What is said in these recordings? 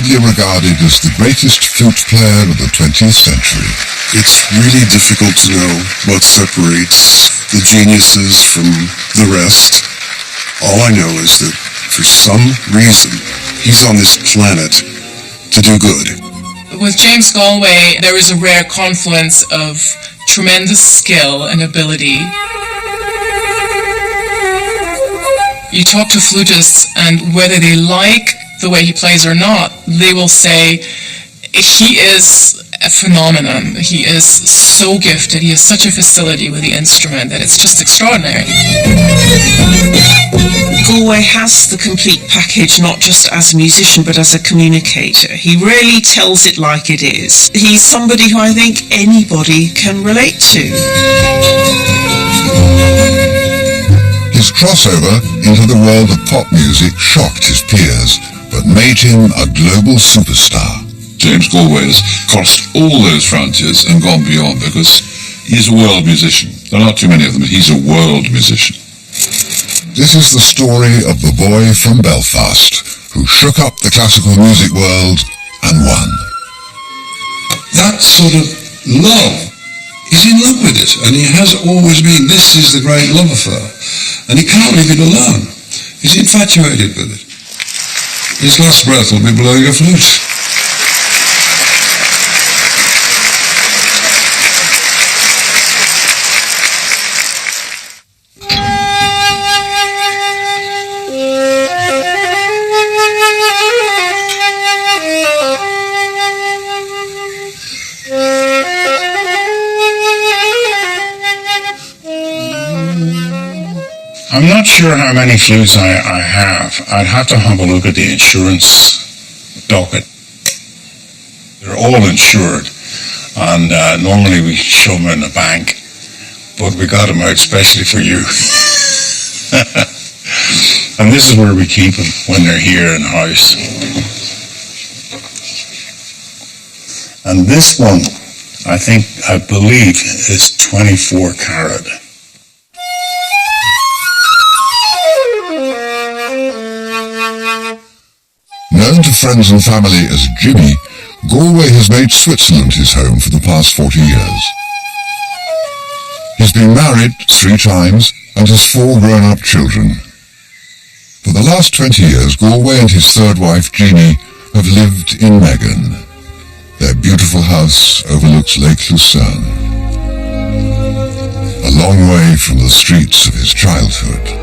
widely regarded as the greatest flute player of the 20th century. It's really difficult to know what separates the geniuses from the rest. All I know is that for some reason, he's on this planet to do good. With James Galway, there is a rare confluence of tremendous skill and ability. You talk to flutists, and whether they like the way he plays or not, they will say he is a phenomenon. He is so gifted. He has such a facility with the instrument that it's just extraordinary. Galway has the complete package, not just as a musician but as a communicator. He really tells it like it is. He's somebody who I think anybody can relate to. His crossover into the world of pop music shocked his peers, but made him a global superstar. James Galway has crossed all those frontiers and gone beyond because he's a world musician. There are not too many of them, but he's a world musician. This is the story of the boy from Belfast who shook up the classical music world and won. That sort of love, he's in love with it, and he has always been. This is the great love affair, and he can't leave it alone. He's infatuated with it. His last breath will be blowing a flute. I'm not sure how many flutes I have. I'd have to have a look at the insurance docket. They're all insured, and normally we show them in the bank, but we got them out especially for you. And this is where we keep them when they're here in the house. And this one, I believe, is 24 carat. Known to friends and family as Jimmy, Galway has made Switzerland his home for the past 40 years. He's been married 3 times and has 4 grown-up children. For the last 20 years, Galway and his third wife, Jeannie, have lived in Megan. Their beautiful house overlooks Lake Lucerne, a long way from the streets of his childhood.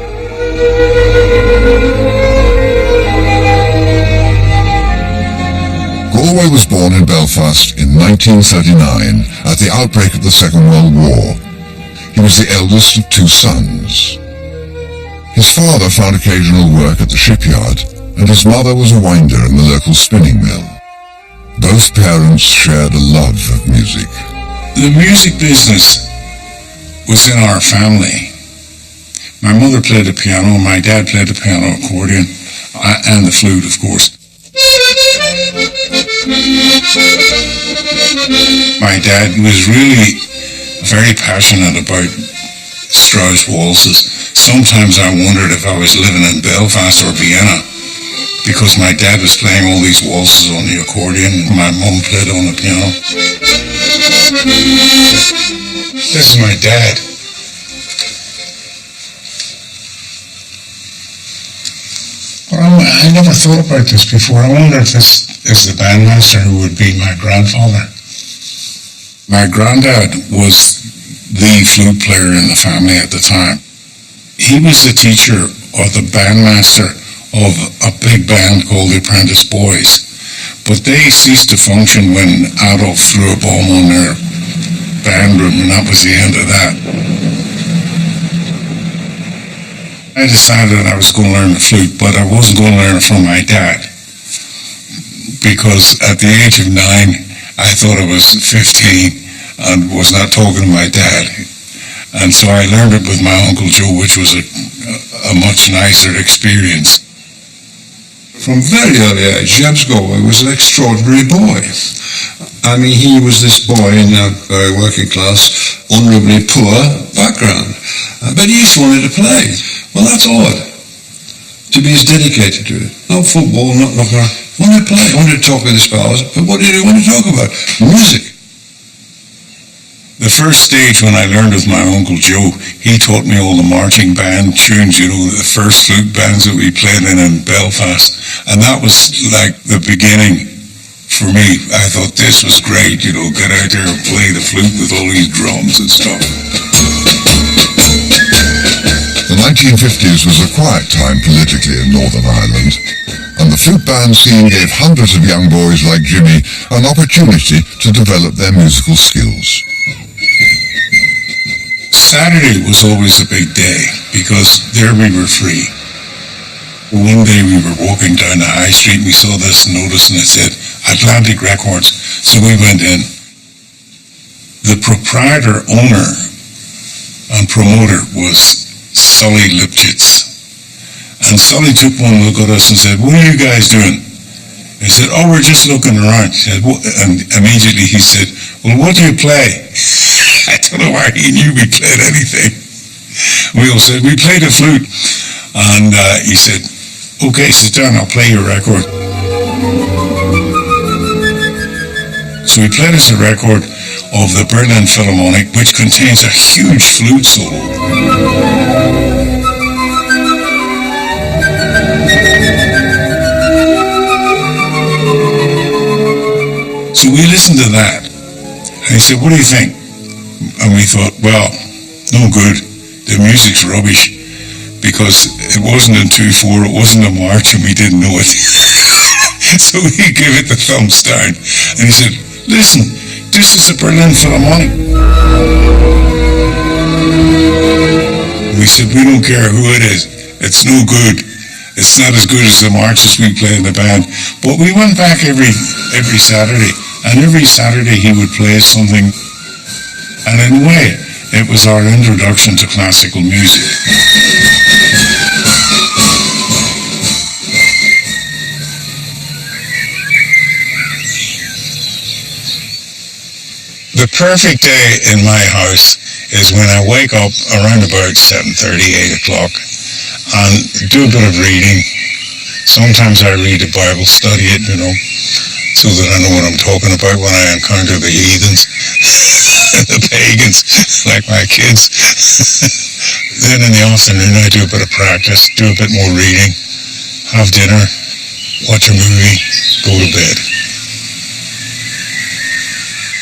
Galway was born in Belfast in 1939 at the outbreak of the Second World War. He was the eldest of 2 sons. His father found occasional work at the shipyard, and his mother was a winder in the local spinning mill. Both parents shared a love of music. The music business was in our family. My mother played the piano, my dad played the piano, accordion, and the flute, of course. My dad was really very passionate about Strauss waltzes. Sometimes I wondered if I was living in Belfast or Vienna, because my dad was playing all these waltzes on the accordion and my mum played on the piano. This is my dad. Well, I never thought about this before. I wonder if this is the bandmaster who would be my grandfather. My granddad was the flute player in the family at the time. He was the teacher or the bandmaster of a big band called the Apprentice Boys. But they ceased to function when Adolf threw a bomb on their band room, and that was the end of that. I decided I was going to learn the flute, but I wasn't going to learn it from my dad. Because at the age of 9, I thought I was 15 and was not talking to my dad. And so I learned it with my Uncle Joe, which was a much nicer experience. From very early age, James Galway was an extraordinary boy. I mean, he was this boy in a very working class, honourably poor background. But he just wanted to play. Well, that's odd, to be as dedicated to it. Not football, not When they play, when they talk of the spells, but what do they want to talk about? Music. The first stage when I learned with my Uncle Joe, he taught me all the marching band tunes, the first flute bands that we played in Belfast. And that was like the beginning for me. I thought this was great, get out there and play the flute with all these drums and stuff. The 1950s was a quiet time politically in Northern Ireland, and the flute band scene gave hundreds of young boys like Jimmy an opportunity to develop their musical skills. Saturday was always a big day because there we were free. One day we were walking down the high street and we saw this notice and it said Atlantic Records. So we went in. The proprietor, owner and promoter was Sully Lipchitz. And Sully took one look at us and said, "What are you guys doing?" I said, "Oh, we're just looking around." He said, and immediately he said, "Well, what do you play?" I don't know why he knew we played anything. We all said, "We played a flute." And he said, "Okay, sit down, I'll play your record." So he played us a record of the Berlin Philharmonic, which contains a huge flute solo. So we listened to that. And he said, "What do you think?" And we thought, well, no good. The music's rubbish. Because it wasn't in 2/4, it wasn't a march, and we didn't know it. So he gave it the thumbs down. And he said, "Listen, this is the Berlin Philharmonic." We said, "We don't care who it is. It's no good. It's not as good as the marches we play in the band." But we went back every Saturday. And every Saturday he would play something. And in a way, it was our introduction to classical music. The perfect day in my house is when I wake up around about 7:30, 8 o'clock and do a bit of reading. Sometimes I read the Bible, study it, so that I know what I'm talking about when I encounter the heathens, the pagans, like my kids. Then in the afternoon I do a bit of practice, do a bit more reading, have dinner, watch a movie, go to bed.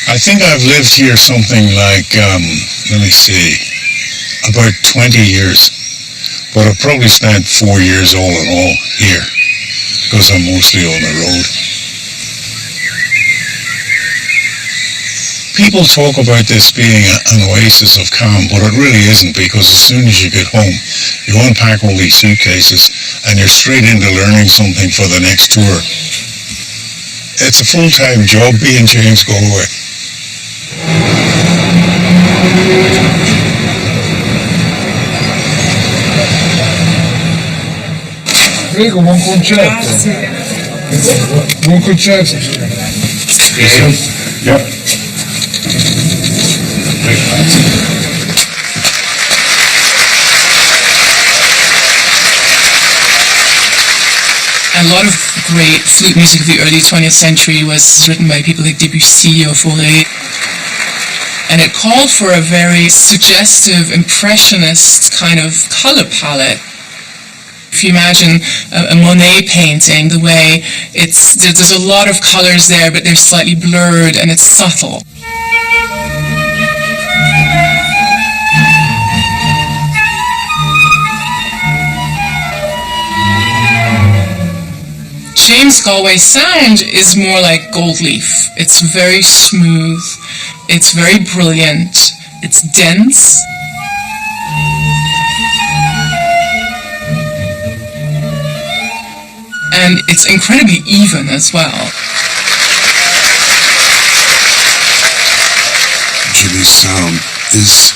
I think I've lived here something like, about 20 years. But I've probably spent 4 years all in all here, because I'm mostly on the road. People talk about this being an oasis of calm, but it really isn't, because as soon as you get home, you unpack all these suitcases and you're straight into learning something for the next tour. It's a full-time job being James Galway. Prego, buon concerto. Buon concerto. Yep. A lot of great flute music of the early 20th century was written by people like Debussy or Fauré. And it called for a very suggestive, impressionist kind of color palette. If you imagine a Monet painting, the way there's a lot of colors there, but they're slightly blurred and it's subtle. James Galway's sound is more like gold leaf. It's very smooth, it's very brilliant, it's dense. And it's incredibly even as well. Jimmy's sound is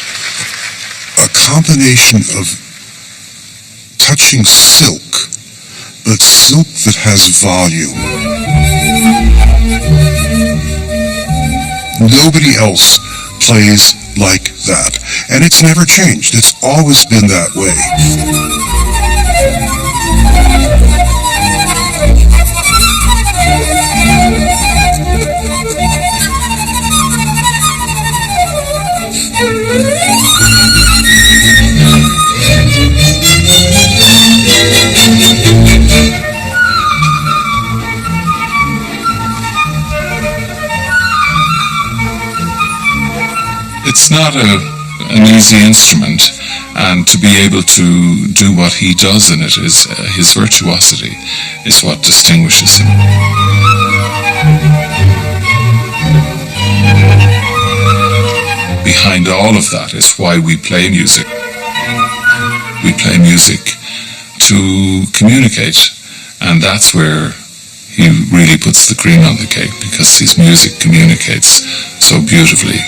a combination of touching silk, but silk that has volume. Nobody else plays like that. And it's never changed. It's always been that way. it's not an easy instrument, and to be able to do what he does in it is his virtuosity is what distinguishes him. Behind all of that is why we play music. We play music to communicate, and that's where he really puts the cream on the cake, because his music communicates so beautifully.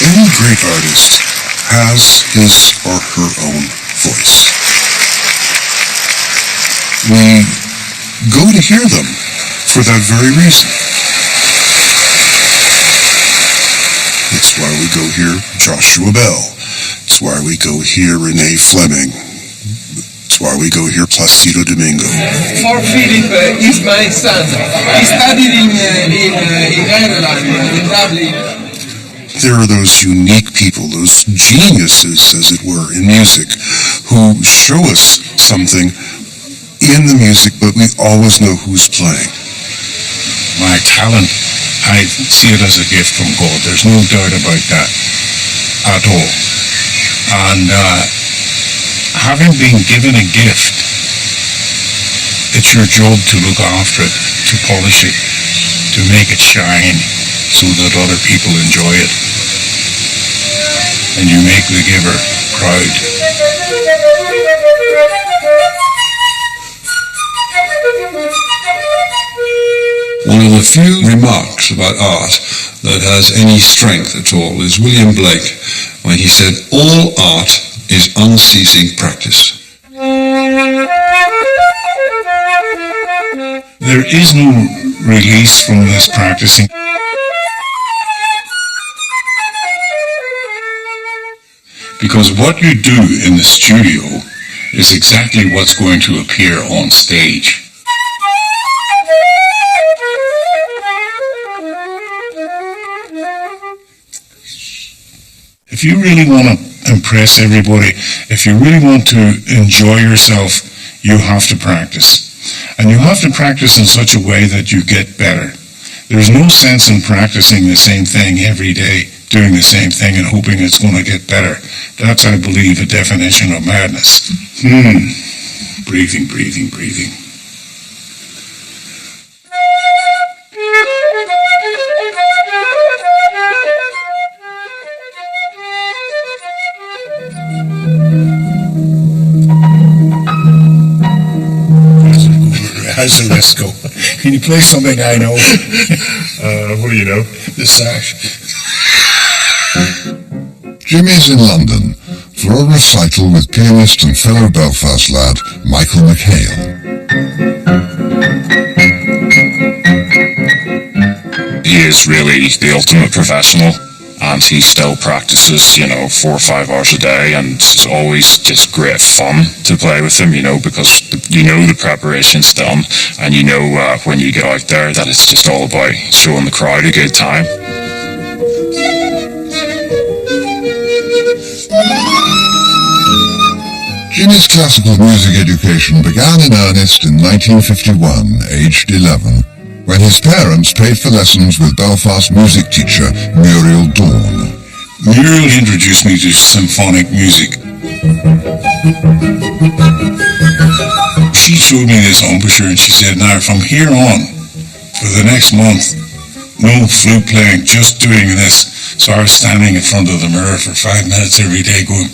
Any great artist has his or her own voice. We go to hear them for that very reason. It's why we go hear Joshua Bell. It's why we go hear Renee Fleming. It's why we go hear Placido Domingo. For Philip is my son. He studied in Ireland, in Dublin. There are those unique people, those geniuses, as it were, in music, who show us something in the music, but we always know who's playing. My talent, I see it as a gift from God. There's no doubt about that at all. And having been given a gift, it's your job to look after it, to polish it, to make it shine so that other people enjoy it. And you make the giver proud. One of the few remarks about art that has any strength at all is William Blake, when he said, "All art is unceasing practice." There is no release from this practicing. Because what you do in the studio is exactly what's going to appear on stage. If you really want to impress everybody, if you really want to enjoy yourself, you have to practice. And you have to practice in such a way that you get better. There's no sense in practicing the same thing every day, doing the same thing and hoping it's going to get better. That's, I believe, a definition of madness. Breathing, breathing, breathing. How's the rest go? Can you play something I know? What do you know? The sash. Jimmy's in London for a recital with pianist and fellow Belfast lad Michael McHale. He is really the ultimate professional, and he still practices, 4 or 5 hours a day, and it's always just great fun to play with him, because the preparation's done, and when you get out there that it's just all about showing the crowd a good time. Jimmy's classical music education began in earnest in 1951, aged 11, when his parents paid for lessons with Belfast music teacher Muriel Dawn. Muriel introduced me to symphonic music. She showed me this embouchure and she said, "Now from here on, for the next month, no flute playing, just doing this." So I was standing in front of the mirror for 5 minutes every day going,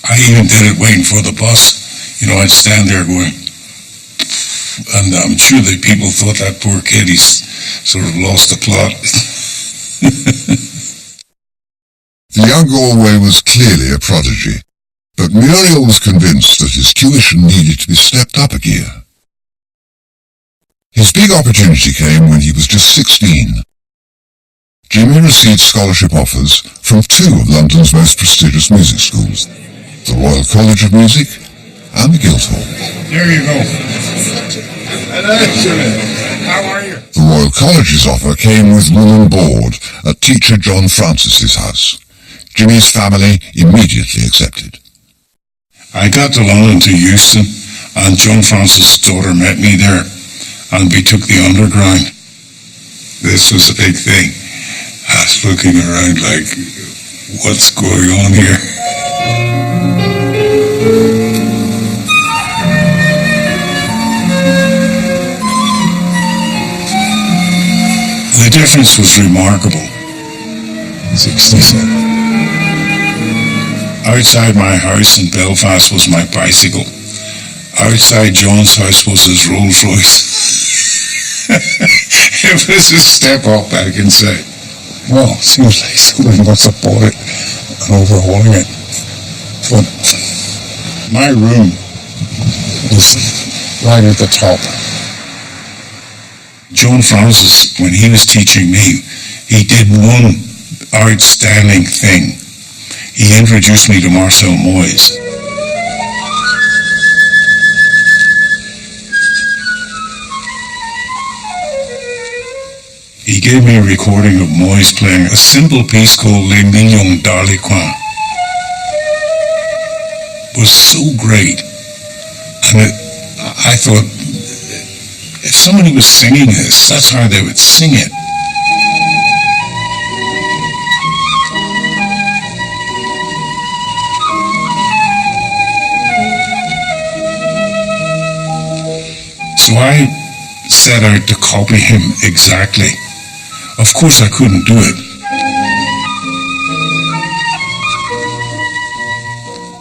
I even did it waiting for the bus. I'd stand there going, and I'm sure that people thought that poor kid, he's sort of lost the plot. The young Galway was clearly a prodigy, but Muriel was convinced that his tuition needed to be stepped up a gear. His big opportunity came when he was just 16. Jimmy received scholarship offers from 2 of London's most prestigious music schools, the Royal College of Music and the Guildhall. There you go. Hello, Jimmy. How are you? The The Royal College's offer came with room and board at teacher John Francis's house. Jimmy's family immediately accepted. I got to London to Euston, and John Francis' daughter met me there, and we took the underground. This was a big thing. I was looking around like, what's going on here? The difference was remarkable. 67. Outside my house in Belfast was my bicycle. Outside John's house was his Rolls Royce. It was a step up, I can say. Well, seems like somebody must have bought it and overhauling it. But my room was right at the top. John Francis, when he was teaching me, he did one outstanding thing. He introduced me to Marcel Moyes. He gave me a recording of Moyes playing a simple piece called Les Millions d'Harlequins. It was so great. And I thought, if somebody was singing this, that's how they would sing it. So I set out to copy him exactly. Of course I couldn't do it.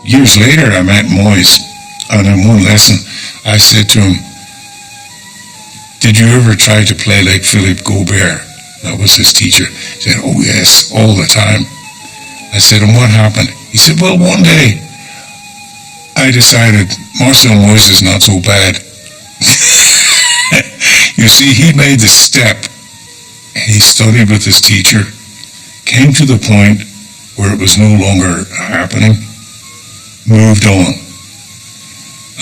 Years later I met Moyes, and in one lesson I said to him, "Did you ever try to play like Philippe Gaubert?" That was his teacher. He said, "Oh yes, all the time." I said, "And what happened?" He said, "Well, one day I decided Marcel Moyes is not so bad." You see, he made the step. He studied with his teacher, came to the point where it was no longer happening, moved on.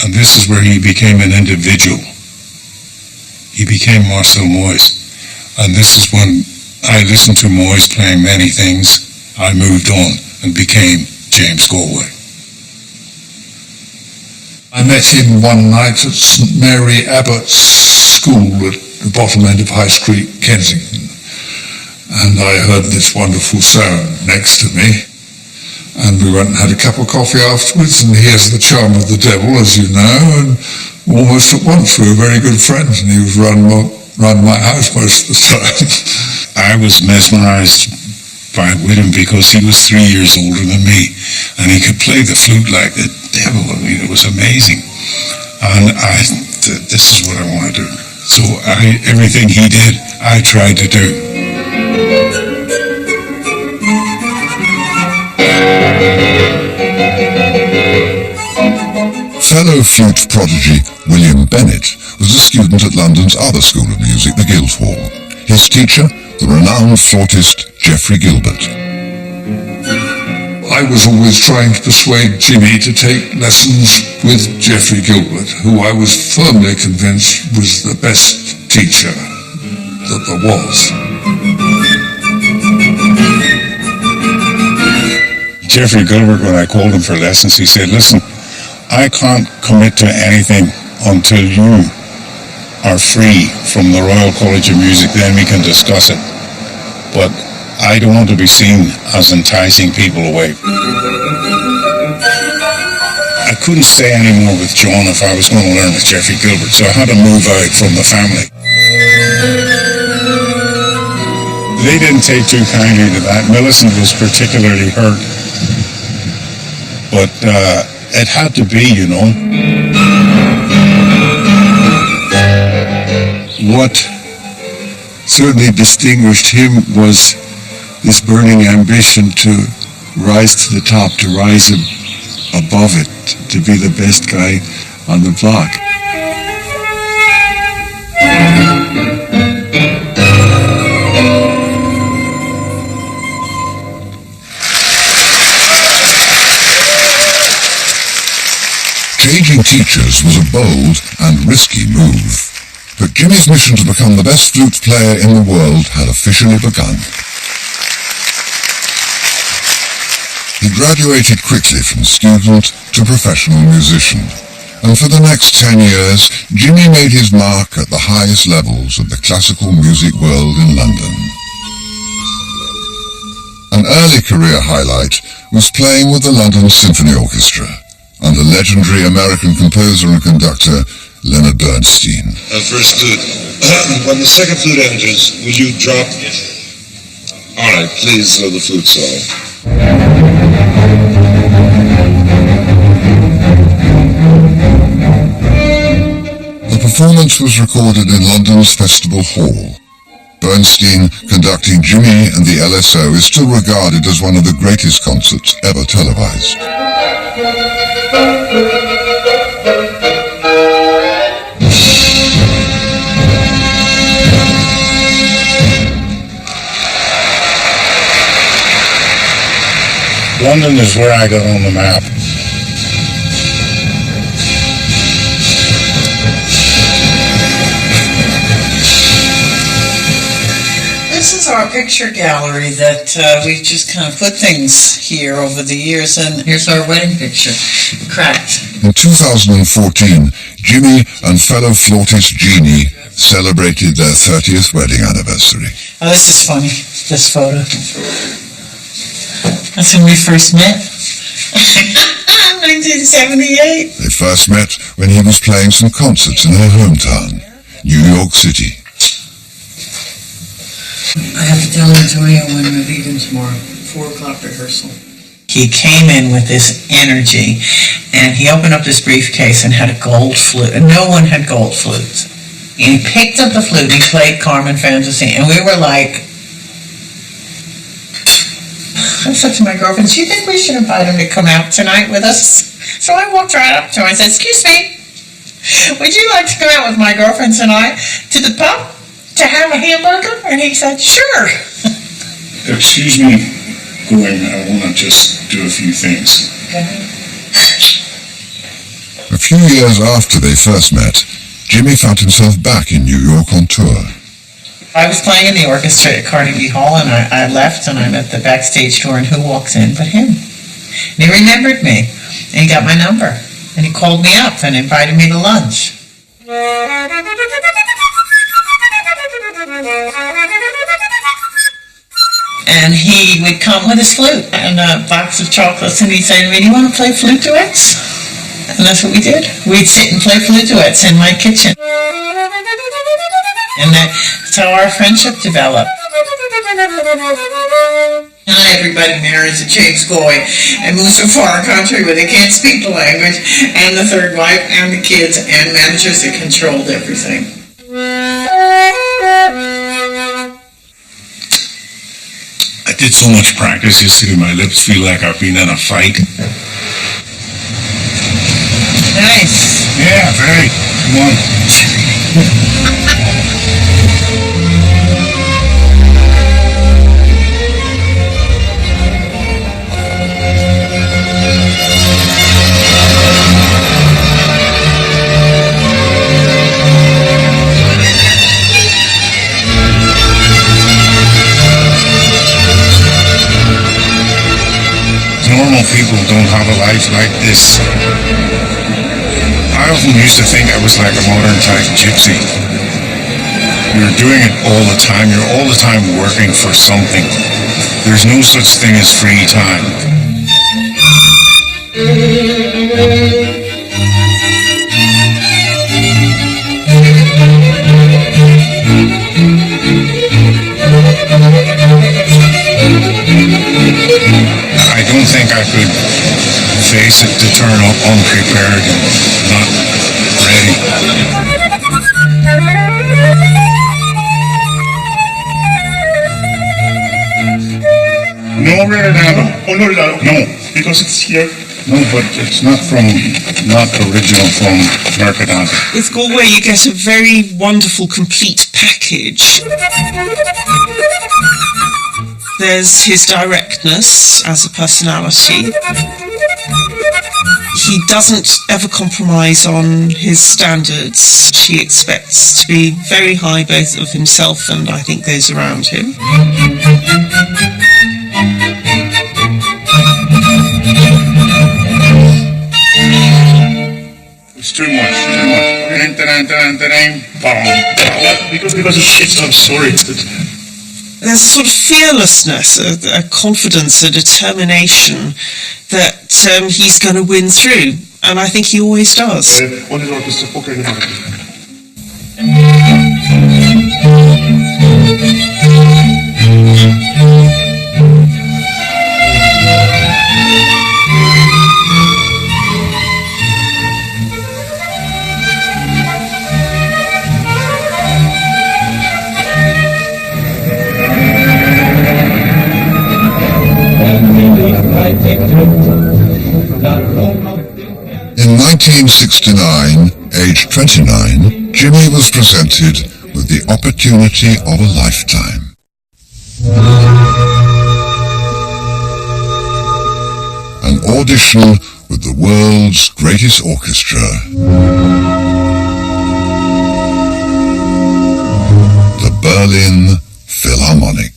And this is where he became an individual. He became Marcel Moyes. And this is when I listened to Moyes playing many things. I moved on and became James Galway. I met him one night at St Mary Abbott's school at the bottom end of High Street, Kensington. And I heard this wonderful sound next to me. And we went and had a cup of coffee afterwards, and he has the charm of the devil, as you know, and almost at once we were very good friends, and he was round my house most of the time. I was mesmerized with him because he was 3 years older than me, and he could play the flute like the devil. I mean, it was amazing. And this is what I want to do. So everything he did, I tried to do. Fellow flute prodigy William Bennett was a student at London's other school of music, the Guildhall. His teacher, the renowned flautist Geoffrey Gilbert. I was always trying to persuade Jimmy to take lessons with Geoffrey Gilbert, who I was firmly convinced was the best teacher that there was. Geoffrey Gilbert, when I called him for lessons, he said, "Listen, I can't commit to anything until you are free from the Royal College of Music, then we can discuss it. But I don't want to be seen as enticing people away." I couldn't stay anymore with John if I was going to learn with Geoffrey Gilbert, so I had to move out from the family. They didn't take too kindly to that. Millicent was particularly hurt. But it had to be, you know. What certainly distinguished him was this burning ambition to rise to the top, to rise above it, to be the best guy on the block. Changing teachers was a bold and risky move, but Jimmy's mission to become the best flute player in the world had officially begun. He graduated quickly from student to professional musician, and for the next 10 years, Jimmy made his mark at the highest levels of the classical music world in London. An early career highlight was playing with the London Symphony Orchestra under legendary American composer and conductor Leonard Bernstein. First flute. When the second flute enters, will you drop? All right, please, the flute solo. The performance was recorded in London's Festival Hall. Bernstein conducting Jimmy and the LSO is still regarded as one of the greatest concerts ever televised. London is where I got on the map. This is our picture gallery that we've just kind of put things here over the years, and here's our wedding picture, cracked. In 2014, Jimmy and fellow flautist Jeannie celebrated their 30th wedding anniversary. Oh, this is funny, this photo. That's when we first met. 1978. They first met when he was playing some concerts in her hometown, New York City. I have to tell Antonio when we're leaving tomorrow. 4 o'clock rehearsal. He came in with this energy, and he opened up this briefcase and had a gold flute. And no one had gold flutes. And he picked up the flute and he played Carmen Fantasy, and we were like, I said to my girlfriend, do you think we should invite him to come out tonight with us? So I walked right up to him and said, excuse me, would you like to come out with my girlfriend tonight to the pub to have a hamburger? And he said, sure. Excuse me, going, I want to just do a few things. A few years after they first met, Jimmy found himself back in New York on tour. I was playing in the orchestra at Carnegie Hall, and I left, and I'm at the backstage door, and who walks in but him? And he remembered me, and he got my number, and he called me up and invited me to lunch. And he would come with his flute and a box of chocolates, and he'd say to me, do you want to play flute duets? And that's what we did. We'd sit and play flute duets in my kitchen. And that's how our friendship developed. Not everybody marries a James Galway and moves to a foreign country where they can't speak the language, and the third wife, and the kids, and managers that controlled everything. I did so much practice yesterday, my lips feel like I've been in a fight. Nice. Yeah, very. Come on. Normal people don't have a life like this. I often used to think I was like a modern type gypsy. You're doing it all the time. You're all the time working for something. There's no such thing as free time. I don't think I could face it to turn up unprepared and not ready. No, no, because it's here. No, but it's not original from Mercadante. With Galway, you get a very wonderful, complete package. There's his directness as a personality. He doesn't ever compromise on his standards. He expects to be very high both of himself and I think those around him. It's too much. Because I'm sorry. There's a sort of fearlessness, a confidence, a determination that he's going to win through, and I think he always does. In 1969, aged 29, Jimmy was presented with the opportunity of a lifetime. An audition with the world's greatest orchestra. The Berlin Philharmonic.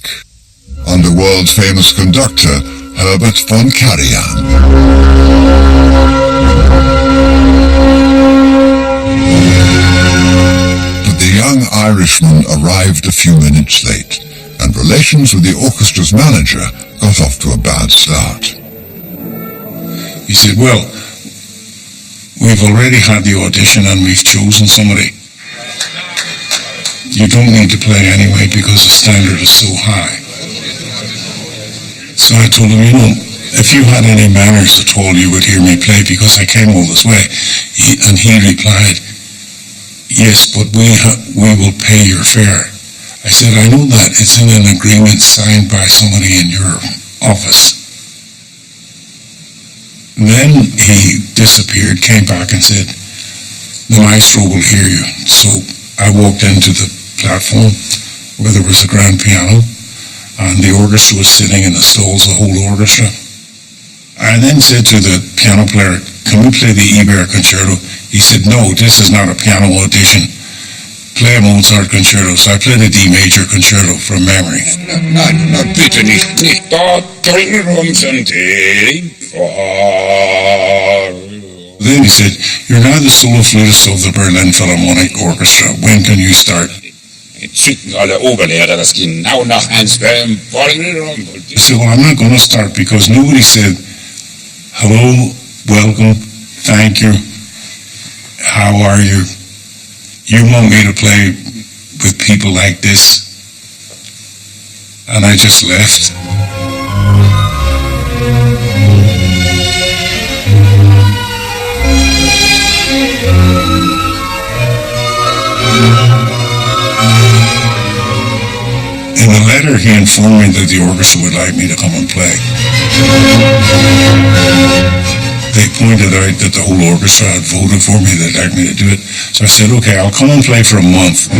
Under world-famous conductor Herbert von Karajan. But the young Irishman arrived a few minutes late, and relations with the orchestra's manager got off to a bad start. He said, well, we've already had the audition and we've chosen somebody. You don't need to play anyway because the standard is so high. So I told him, if you had any manners at all, you would hear me play because I came all this way. And he replied, yes, but we will pay your fare. I said, I know that. It's in an agreement signed by somebody in your office. Then he disappeared, came back and said, the maestro will hear you. So I walked into the platform where there was a grand piano, and the orchestra was sitting in the stalls, the whole orchestra. I then said to the piano player, can we play the Eber concerto? He said, no, this is not a piano audition. Play a Mozart concerto. So I played a D major concerto from memory. Bitte nicht dort drüben sind die. Then he said, you're now the solo flutist of the Berlin Philharmonic Orchestra. When can you start? Alle Oberlehrer, das genau nach eins wollen. I said, well, I'm not going to start because nobody said, hello, welcome, thank you, how are you? You want me to play with people like this? And I just left. In the letter, he informed me that the orchestra would like me to come and play. They pointed out that the whole orchestra had voted for me, they'd like me to do it. So I said, okay, I'll come and play for a month.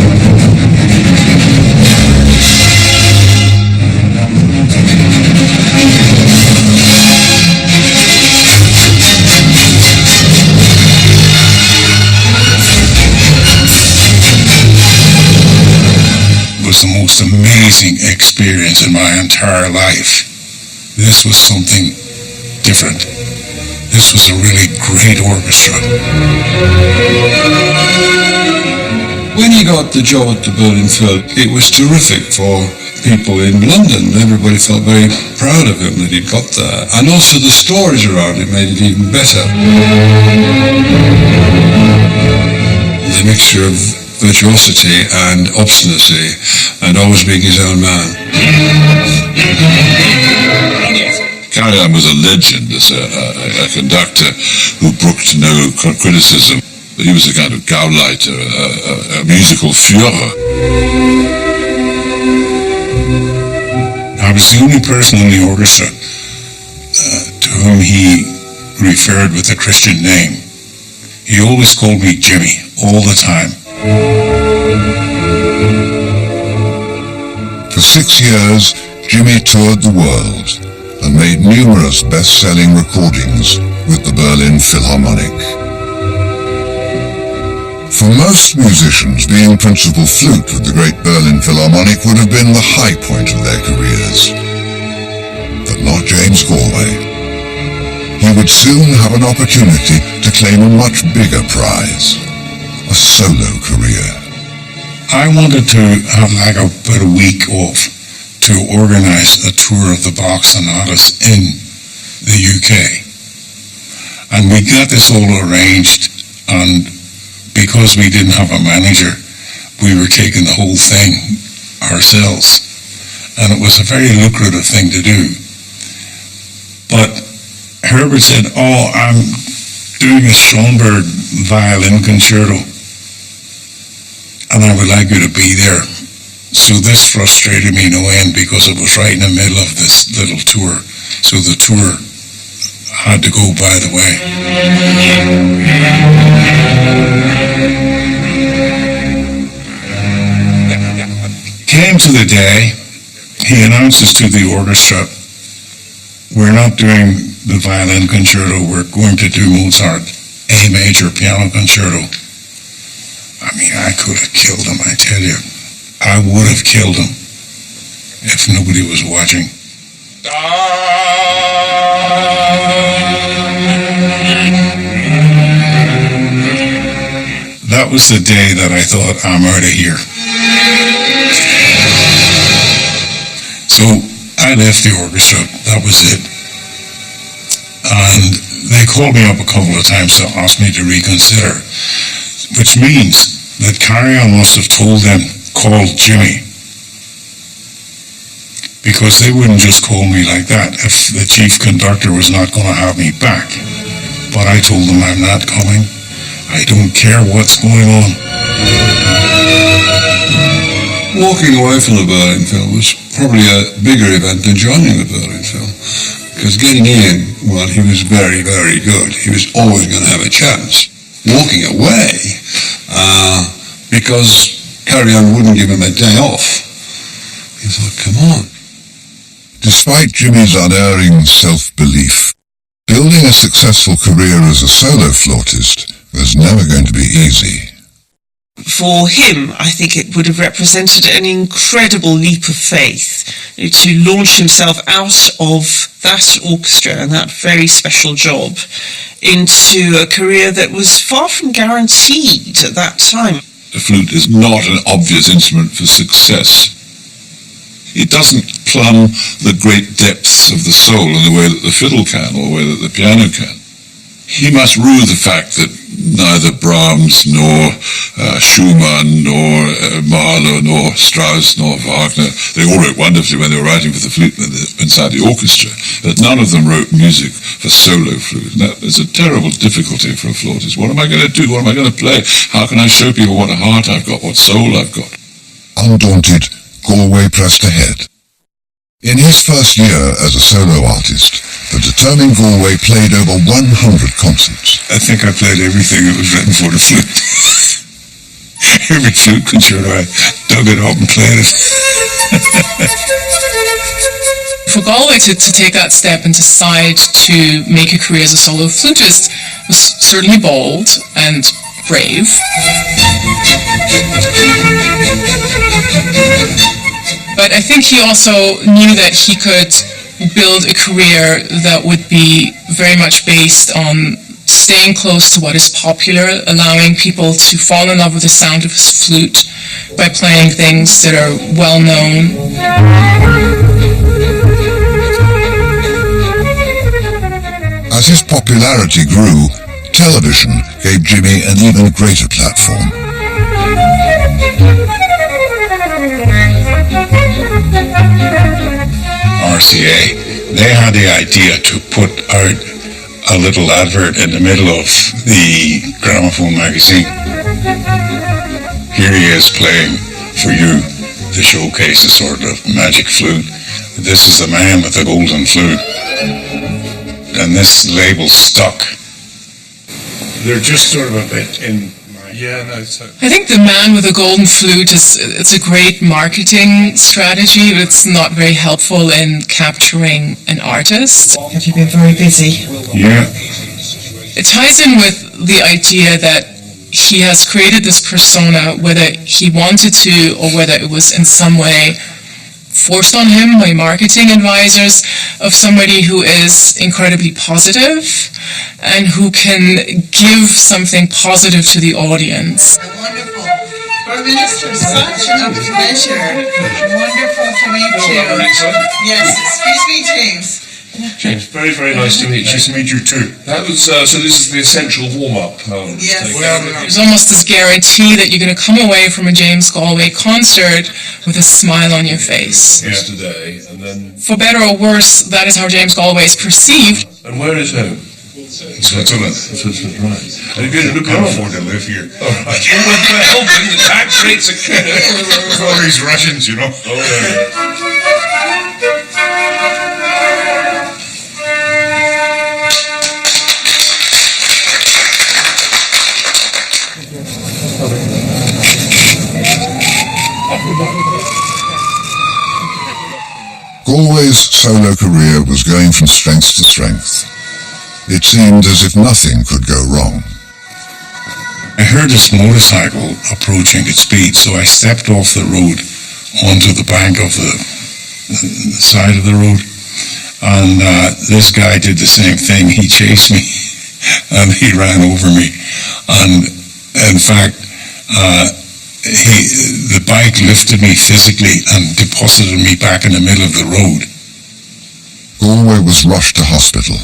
It was the most amazing experience in my entire life. This was something different. This was a really great orchestra. When he got the job at the Berlin Phil, it was terrific for people in London. Everybody felt very proud of him that he'd got there. And also the stories around it made it even better. The mixture of virtuosity and obstinacy, and always being his own man. Karajan was a legend as a conductor who brooked no criticism. He was a kind of Gauleiter, a musical Führer. I was the only person in the orchestra to whom he referred with a Christian name. He always called me Jimmy, all the time. For 6 years, Jimmy toured the world and made numerous best-selling recordings with the Berlin Philharmonic. For most musicians, being principal flute with the great Berlin Philharmonic would have been the high point of their careers. But not James Galway. He would soon have an opportunity to claim a much bigger prize, a solo career. I wanted to have like about a week off to organise a tour of the Bachs and artists in the UK. And we got this all arranged, and because we didn't have a manager, we were taking the whole thing ourselves. And it was a very lucrative thing to do. But Herbert said, "Oh, I'm doing a Schoenberg violin concerto, and I would like you to be there." So this frustrated me no end because it was right in the middle of this little tour. So the tour had to go by the way. Came to the day, he announces to the orchestra, "We're not doing the violin concerto, we're going to do Mozart, A major piano concerto." I mean, I could have killed him, I tell you. I would have killed him if nobody was watching. That was the day that I thought, I'm out of here. So I left the orchestra, that was it. And they called me up a couple of times to ask me to reconsider, which means that Carry-On must have told them, call Jimmy. Because they wouldn't just call me like that if the chief conductor was not going to have me back. But I told them I'm not coming. I don't care what's going on. Walking away from the Berlin Film was probably a bigger event than joining the Berlin Film. Because getting in, well, he was very, very good. He was always going to have a chance. Walking away, because Carry-On wouldn't give him a day off. He thought, come on. Despite Jimmy's unerring self-belief, building a successful career as a solo flautist was never going to be easy. For him, I think it would have represented an incredible leap of faith to launch himself out of that orchestra and that very special job into a career that was far from guaranteed at that time. The flute is not an obvious instrument for success. It doesn't plumb the great depths of the soul in the way that the fiddle can or the way that the piano can. He must rue the fact that neither Brahms nor Schumann nor Mahler nor Strauss nor Wagner, they all wrote wonderfully when they were writing for the flute inside the orchestra, but none of them wrote music for solo flute. And that is a terrible difficulty for a flautist. What am I going to do? What am I going to play? How can I show people what a heart I've got, what soul I've got? Undaunted, Galway pressed ahead. In his first year as a solo artist, the determined Galway played over 100 concerts. I think I played everything that was written for the flute. Every flute concerto, I dug it up and played it. For Galway to take that step and decide to make a career as a solo flutist was certainly bold and brave. But I think he also knew that he could build a career that would be very much based on staying close to what is popular, allowing people to fall in love with the sound of his flute by playing things that are well known. As his popularity grew, television gave Jimmy an even greater platform. RCA, they had the idea to put out a little advert in the middle of the gramophone magazine. Here he is playing for you, to showcase a sort of magic flute. This is the man with the golden flute. And this label stuck. They're just sort of a bit in... I think the man with the golden flute it's a great marketing strategy, but it's not very helpful in capturing an artist. Have you been very busy? Yeah, It ties in with the idea that he has created this persona, whether he wanted to or whether it was in some way forced on him by marketing advisors, of somebody who is incredibly positive and who can give something positive to the audience. Wonderful. Prime Minister, such a pleasure. Wonderful to meet you. Yes, excuse me, James. James, very, very nice to meet you. Nice to meet you too. That was, so this is the essential warm-up. Yes. There's almost this guarantee that you're going to come away from a James Galway concert with a smile on your face. Yesterday, and then... For better or worse, that is how James Galway is perceived. And where is home? Switzerland. Switzerland, right. And you've been to Can't afford to live here. Oh, right. Well, helping, the tax rates are good. With all these Russians, you know. Oh, yeah. Galway's solo career was going from strength to strength. It seemed as if nothing could go wrong. I heard this motorcycle approaching at speed, so I stepped off the road onto the bank of the side of the road, and this guy did the same thing. He chased me and he ran over me, and in fact the bike lifted me physically and deposited me back in the middle of the road. Galway was rushed to hospital.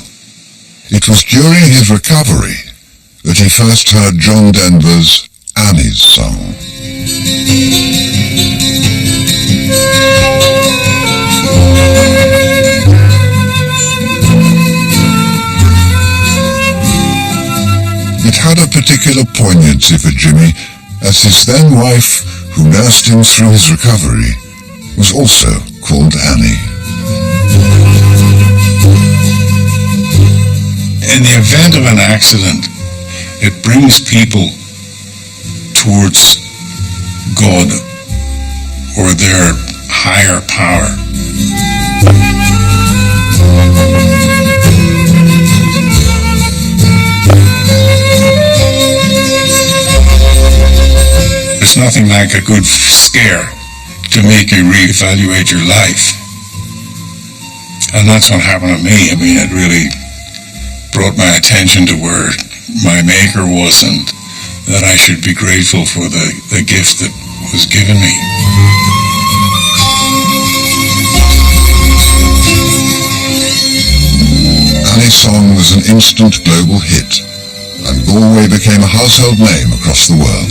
It was during his recovery that he first heard John Denver's Annie's Song. It had a particular poignancy for Jimmy, as his then wife, who nursed him through his recovery, was also called Annie. In the event of an accident, it brings people towards God or their higher power. There's nothing like a good scare to make you reevaluate your life. And that's what happened to me. I mean, it really brought my attention to where my maker was, and that I should be grateful for the gift that was given me. Annie's Song was an instant global hit, and Galway became a household name across the world.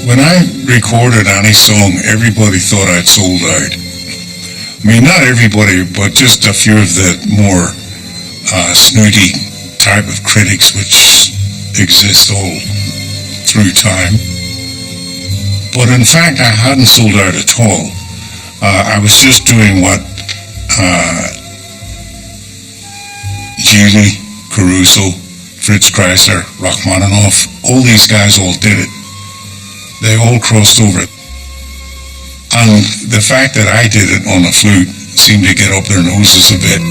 When I recorded Annie's Song, everybody thought I'd sold out. I mean, not everybody, but just a few of the more snooty type of critics which exist all through time. But in fact, I hadn't sold out at all. I was just doing what Julie, Caruso, Fritz Kreisler, Rachmaninoff, all these guys all did it. They all crossed over it. And the fact that I did it on a flute seemed to get up their noses a bit.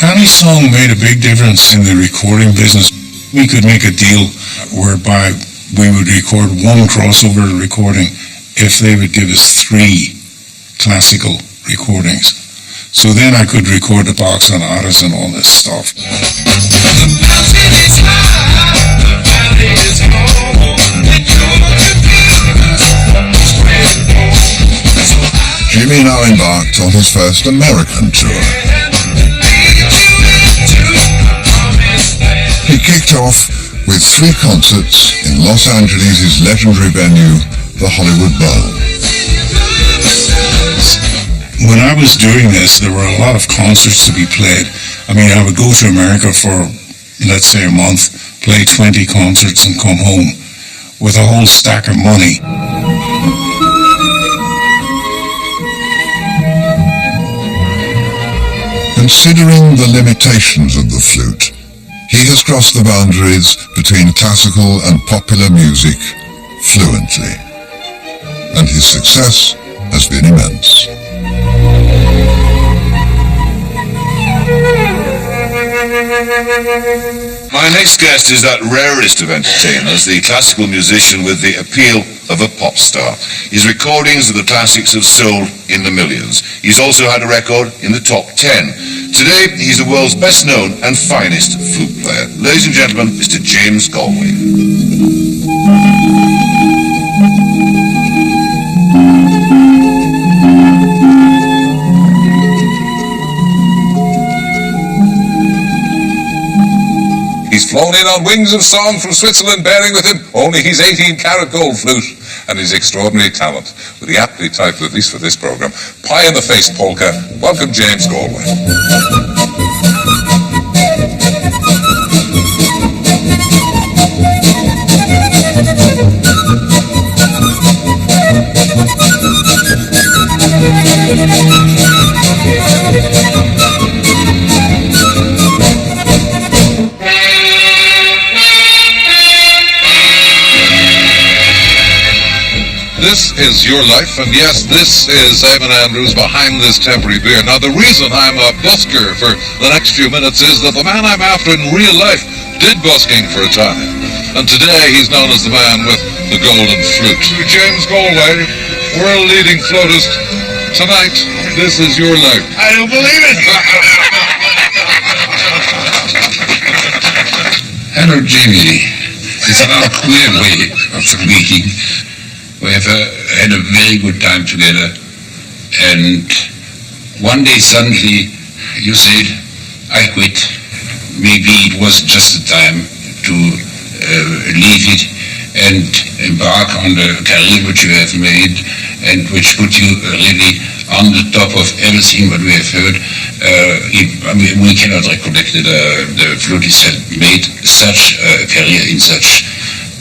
Annie's Song made a big difference in the recording business. We could make a deal whereby we would record one crossover recording if they would give us 3 classical recordings. So then I could record the box on artists and all this stuff. Jimmy now embarked on his first American tour. He kicked off with 3 concerts in Los Angeles' legendary venue, the Hollywood Bowl. When I was doing this, there were a lot of concerts to be played. I mean, I would go to America for, let's say, a month, play 20 concerts and come home with a whole stack of money. Considering the limitations of the flute, he has crossed the boundaries between classical and popular music fluently. And his success has been immense. My next guest is that rarest of entertainers, the classical musician with the appeal of a pop star. His recordings of the classics have sold in the millions. He's also had a record in the top 10. Today, he's the world's best known and finest flute player. Ladies and gentlemen, Mr. James Galway. He's flown in on wings of song from Switzerland, bearing with him only his 18-carat gold flute and his extraordinary talent. With the aptly titled, at least for this program, Pie in the Face Polka. Welcome, James Galway. This is your life, and yes, this is Eamon Andrews behind this temporary beer. Now, the reason I'm a busker for the next few minutes is that the man I'm after in real life did busking for a time. And today he's known as the man with the golden flute. James Galway, world-leading flautist. Tonight, this is your life. I don't believe it! Hello, Jimmy. It's our queer way of meeting. We have had a very good time together, and one day suddenly you said, I quit. Maybe it was just the time to leave it and embark on the career which you have made and which put you really on the top of everything what we have heard. I mean, we cannot recollect that the flutist had made such a career in such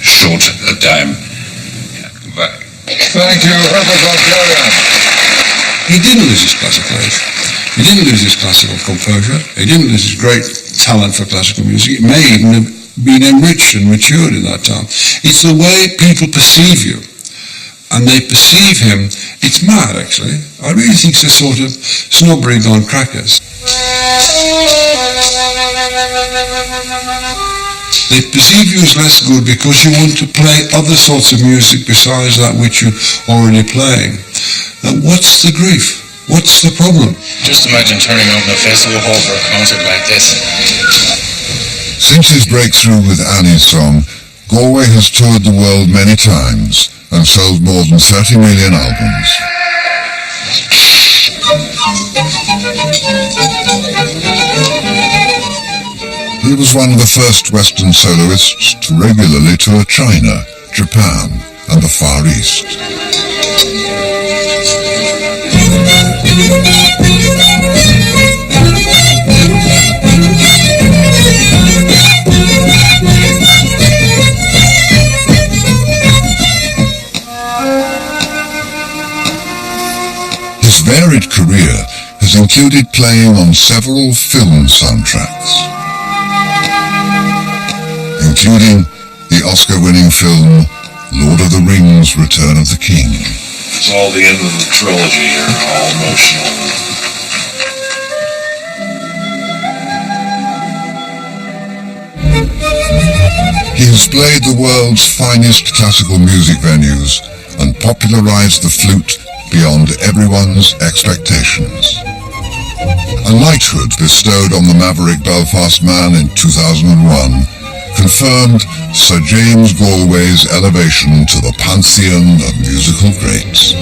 short a time. Thank you, Herbert Bulgarian. He didn't lose his classical age. He didn't lose his classical composure. He didn't lose his great talent for classical music. It may even have been enriched and matured in that time. It's the way people perceive you. And they perceive him, it's mad actually. I really think it's a sort of snobbery gone crackers. They perceive you as less good because you want to play other sorts of music besides that which you're already playing. Now, what's the grief? What's the problem? Just imagine turning out in a festival hall for a concert like this. Since his breakthrough with Annie's song, Galway has toured the world many times and sold more than 30 million albums. He was one of the first Western soloists to regularly tour China, Japan, and the Far East. His varied career has included playing on several film soundtracks, including the Oscar-winning film Lord of the Rings: Return of the King. It's all the end of the trilogy here, all emotional. He has played the world's finest classical music venues and popularized the flute beyond everyone's expectations. A knighthood bestowed on the maverick Belfast man in 2001 confirmed Sir James Galway's elevation to the pantheon of musical greats.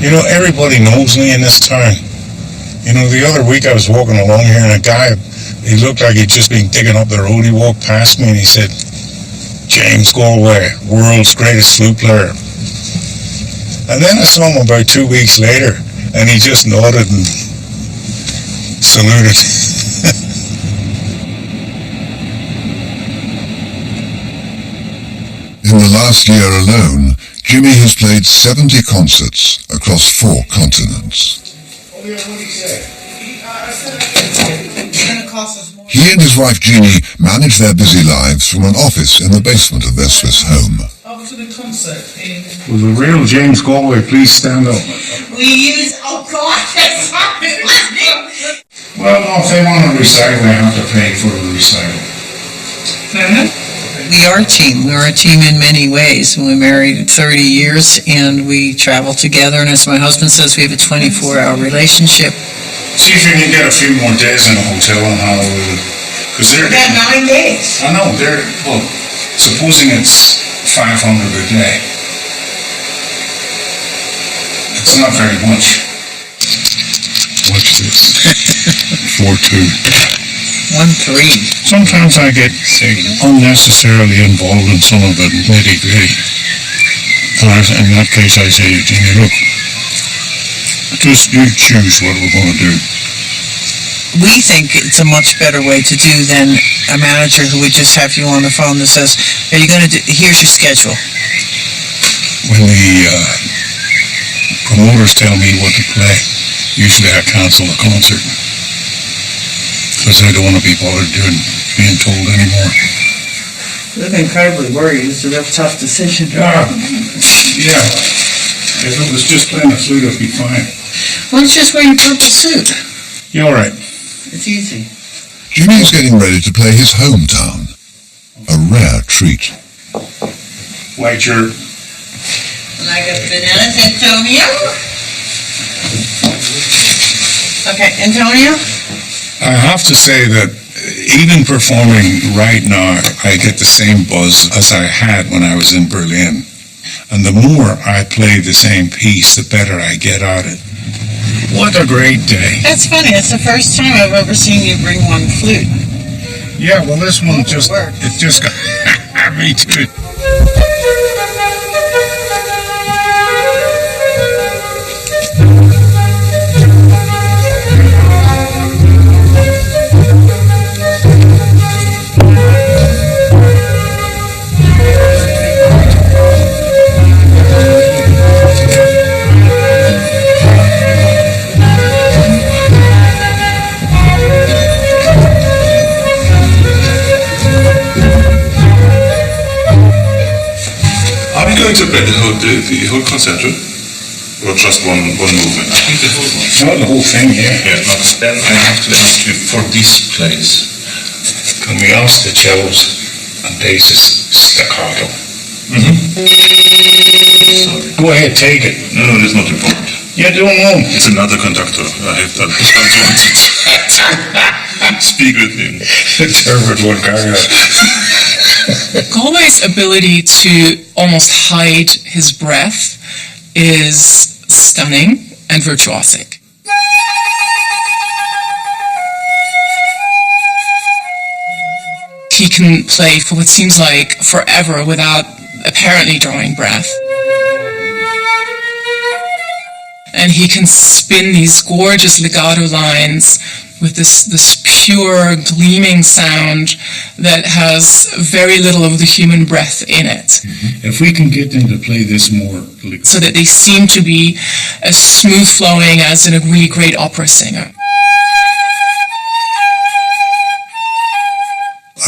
You know, everybody knows me in this town. You know, the other week I was walking along here and a guy, he looked like he'd just been digging up the road. He walked past me and he said, James Galway, world's greatest flute player. And then I saw him about 2 weeks later and he just nodded and saluted. In the last year alone, Jimmy has played 70 concerts across 4 continents. He He and his wife Jeannie manage their busy lives from an office in the basement of their Swiss home. Off to the concert. Will the real James Galway please stand up? Oh God, that's Well, no, if they want to recycle, they have to pay for the recycle. We are a team. We're a team in many ways. We're married 30 years and we travel together. And as my husband says, we have a 24-hour relationship. See if you can get a few more days in a hotel in Honolulu. Because they're... We got 9 days. I know, well, supposing it's 500 a day. It's not very much. Watch this. 4-2. 1-3. Sometimes I get unnecessarily involved in some of the nitty-gritty. And in that case I say, Jeannie, look, just you choose what we're going to do. We think it's a much better way to do than a manager who would just have you on the phone that says, are you going to do, here's your schedule. When the promoters tell me what to play, usually I cancel the concert. Because I don't want to be bothered being told anymore. You're incredibly worried. It's a real tough decision. Yeah. If it was just playing the flute, I'd be fine. Well, it's just wear your purple suit. You're all right. It's easy. Jimmy is getting ready to play his hometown. A rare treat. Wager. Like a bananas, Antonio? Okay, Antonio? I have to say that even performing right now, I get the same buzz as I had when I was in Berlin. And the more I play the same piece, the better I get at it. What a great day. That's funny. It's the first time I've ever seen you bring one flute. Yeah, well, this one it just got me too. Going to play the whole concerto, or just one movement? I think the whole one. Not the whole thing, yeah. But then I have to ask you, for these plays, can we ask the cellos and basses staccato? Sorry. Go ahead, take it. No, it's not important. You don't know. It's another conductor. I have done Speak with him. Herbert one guy. Galway's ability to almost hide his breath is stunning and virtuosic. He can play for what seems like forever without apparently drawing breath. And he can spin these gorgeous legato lines with this pure, gleaming sound that has very little of the human breath in it. If we can get them to play this more... So that they seem to be as smooth-flowing as in a really great opera singer.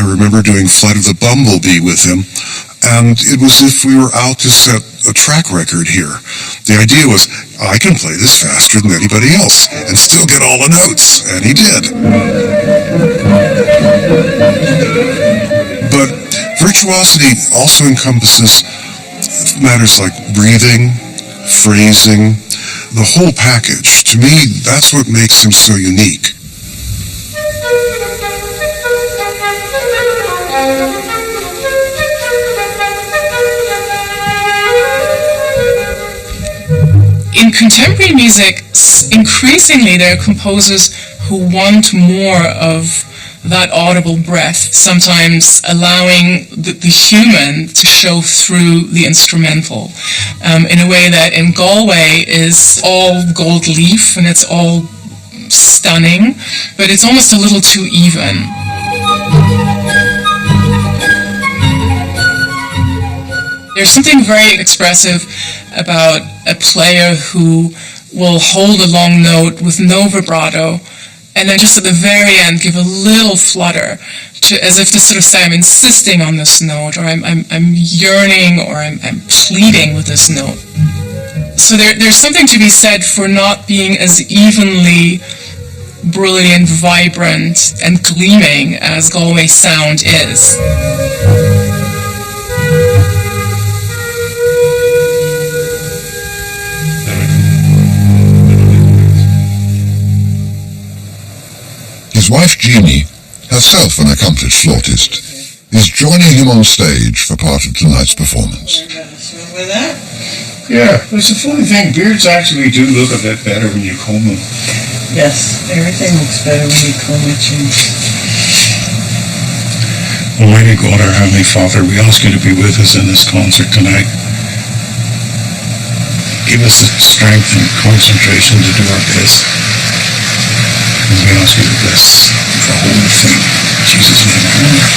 I remember doing Flight of the Bumblebee with him, and it was as if we were out to set a track record here. The idea was, I can play this faster than anybody else and still get all the notes, and he did. But virtuosity also encompasses matters like breathing, phrasing, the whole package. To me, that's what makes him so unique. In contemporary music, increasingly there are composers who want more of that audible breath, sometimes allowing the human to show through the instrumental, in a way that in Galway is all gold leaf and it's all stunning, but it's almost a little too even. There's something very expressive about a player who will hold a long note with no vibrato and then just at the very end give a little flutter, as if to sort of say, I'm insisting on this note, or I'm yearning, or I'm pleading with this note. So there's something to be said for not being as evenly brilliant, vibrant, and gleaming as Galway sound is. His wife Jeannie, herself an accomplished flautist, is joining him on stage for part of tonight's performance. With that? Yeah, it's a funny thing. Beards actually do look a bit better when you comb them. Yes, everything looks better when you comb it, James. Almighty God, our Heavenly Father, we ask you to be with us in this concert tonight. Give us the strength and concentration to do our best. And we ask you to bless the whole thing. In Jesus' name, amen.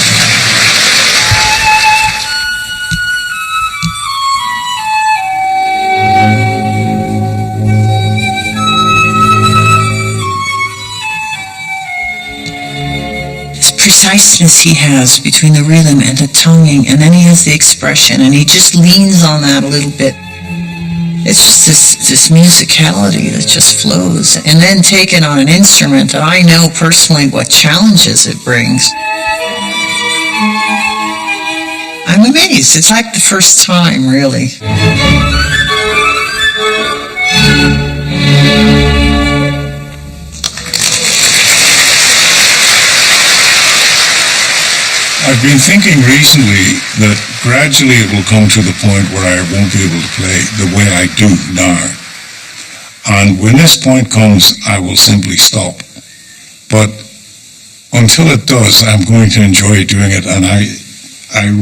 Preciseness he has between the rhythm and the tonguing, and then he has the expression, and he just leans on that a little bit. It's just this musicality that just flows, and then taken on an instrument that I know personally what challenges it brings. I'm amazed. It's like the first time, really. I've been thinking recently that gradually it will come to the point where I won't be able to play the way I do now. And when this point comes, I will simply stop. But until it does, I'm going to enjoy doing it, and I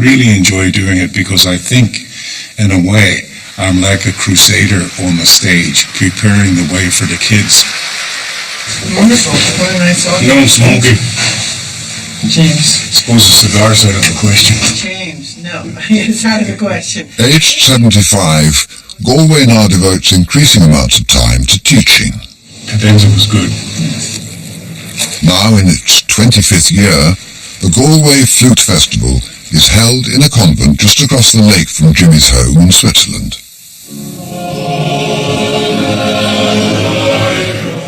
really enjoy doing it because I think, in a way, I'm like a crusader on the stage, preparing the way for the kids. Wonderful. What a nice audience. No smoking. James. I suppose the cigar's out of the question. James, no. It's out of the question. Aged 75, Galway now devotes increasing amounts of time to teaching. Cadenza was good. Now in its 25th year, the Galway Flute Festival is held in a convent just across the lake from Jimmy's home in Switzerland.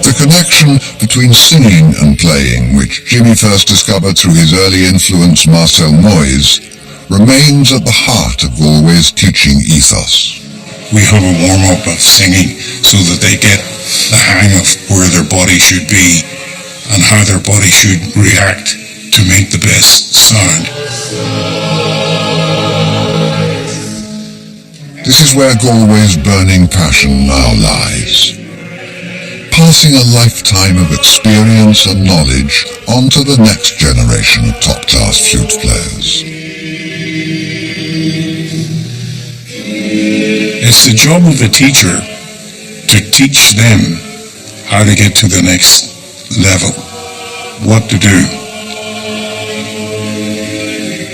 The connection between singing and playing, which Jimmy first discovered through his early influence Marcel Moyes, remains at the heart of Galway's teaching ethos. We have a warm-up of singing so that they get the hang of where their body should be and how their body should react to make the best sound. This is where Galway's burning passion now lies. Passing a lifetime of experience and knowledge on to the next generation of top-class flute players. It's the job of the teacher to teach them how to get to the next level, what to do.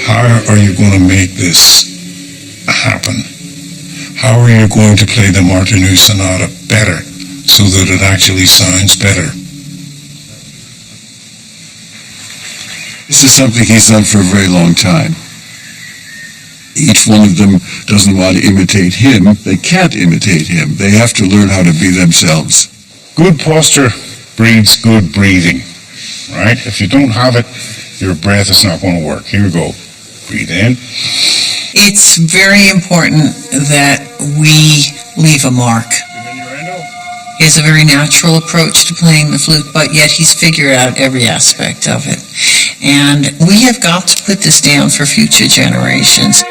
How are you going to make this happen? How are you going to play the Martinus Sonata better so that it actually sounds better? This is something he's done for a very long time. Each one of them doesn't want to imitate him. They can't imitate him. They have to learn how to be themselves. Good posture breeds good breathing, right? If you don't have it, your breath is not going to work. Here we go. Breathe in. It's very important that we leave a mark. He has a very natural approach to playing the flute, but yet he's figured out every aspect of it. And we have got to put this down for future generations.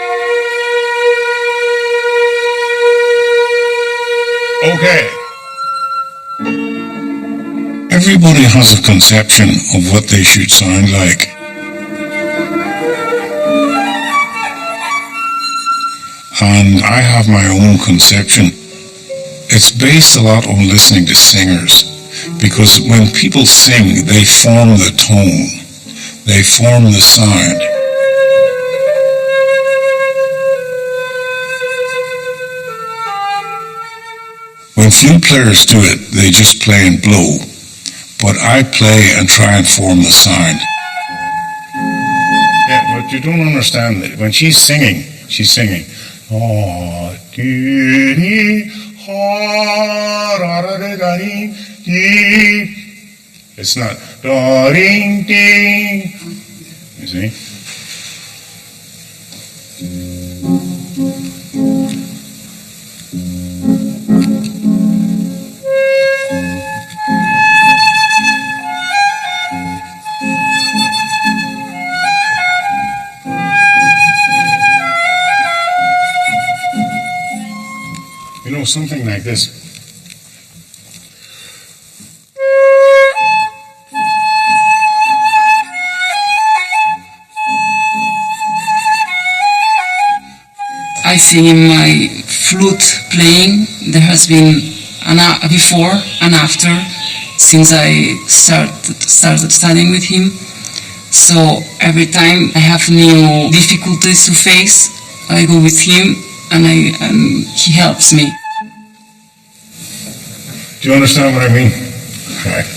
Okay. Everybody has a conception of what they should sound like. And I have my own conception. It's based a lot on listening to singers, because when people sing, they form the tone, they form the sound. When flute players do it, they just play and blow. but I play and try and form the sound. Yeah, but you don't understand it. When she's singing, oh, dee, ha, ra, ra, da, da, dee, dee. It's not da, ding, ding. You see? You know, something like this. I sing in my flute playing. There has been an before and after since I started studying with him. So every time I have new difficulties to face, I go with him and he helps me. Do you understand what I mean? Right.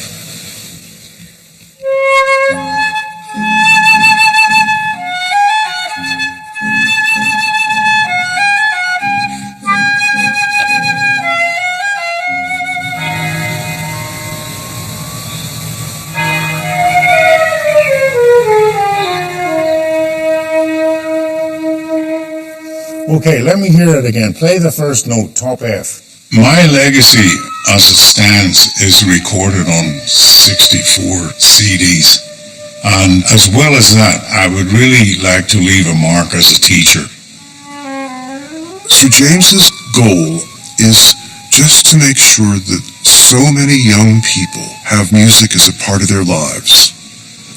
Okay, let me hear it again. Play the first note, top F. My legacy, as it stands, is recorded on 64 CDs. And as well as that, I would really like to leave a mark as a teacher. So James's goal is just to make sure that so many young people have music as a part of their lives.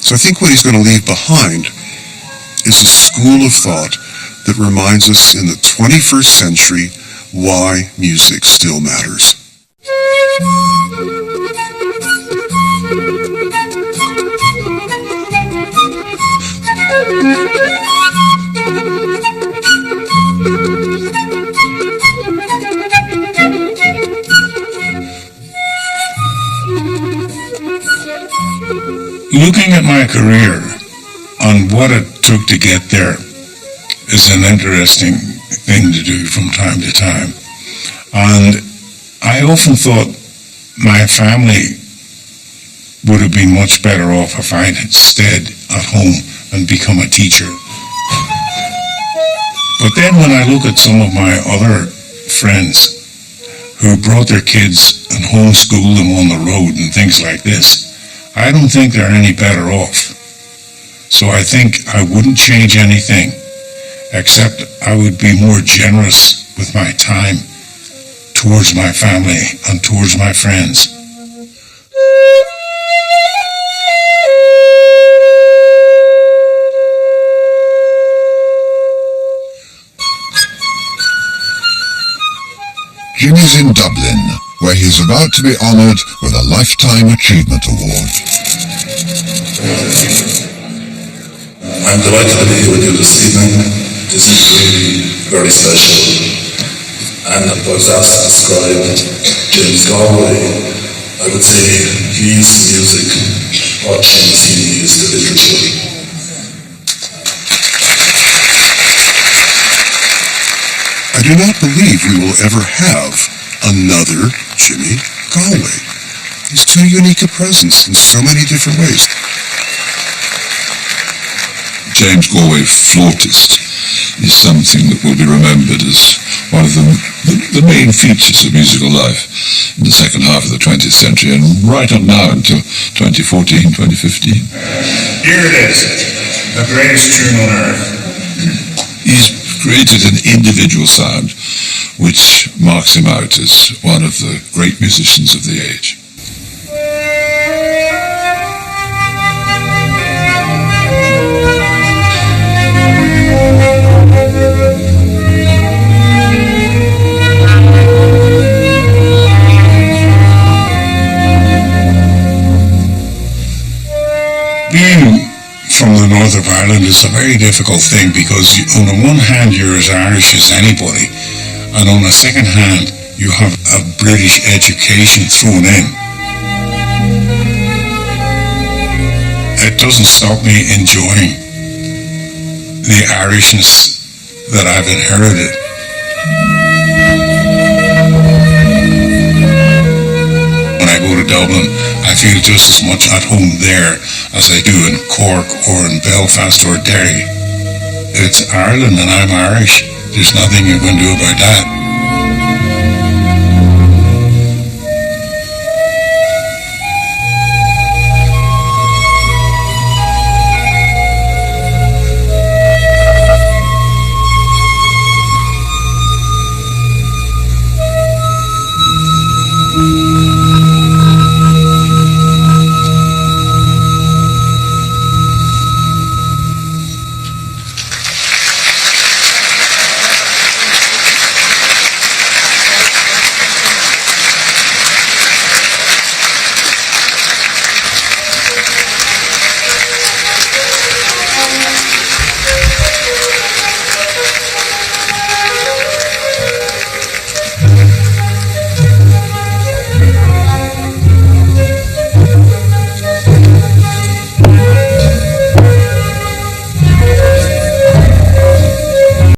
So I think what he's going to leave behind is a school of thought that reminds us in the 21st century why music still matters. Looking at my career and what it took to get there is an interesting thing to do from time to time. And I often thought my family would have been much better off if I'd stayed at home and become a teacher. But then when I look at some of my other friends who brought their kids and homeschooled them on the road and things like this, I don't think they're any better off. So I think I wouldn't change anything, except I would be more generous with my time towards my family and towards my friends. Jimmy's in Dublin, where he's about to be honoured with a Lifetime Achievement Award. I'm delighted to be here with you this evening. This is really very special. And if I was asked to describe James Galway, I would say he's music, what James Heaney is to literature. I do not believe we will ever have another Jimmy Galway. He's too unique a presence in so many different ways. James Galway, flautist, is something that will be remembered as one of the main features of musical life in the second half of the 20th century and right on now until 2014, 2015. Here it is, the greatest tune on earth. He's created an individual sound which marks him out as one of the great musicians of the age. Being from the north of Ireland is a very difficult thing because on the one hand you're as Irish as anybody, and on the second hand you have a British education thrown in. it doesn't stop me enjoying the Irishness that I've inherited. When I go to Dublin, I feel just as much at home there as I do in Cork or in Belfast or Derry. It's Ireland and I'm Irish. There's nothing you can do about that.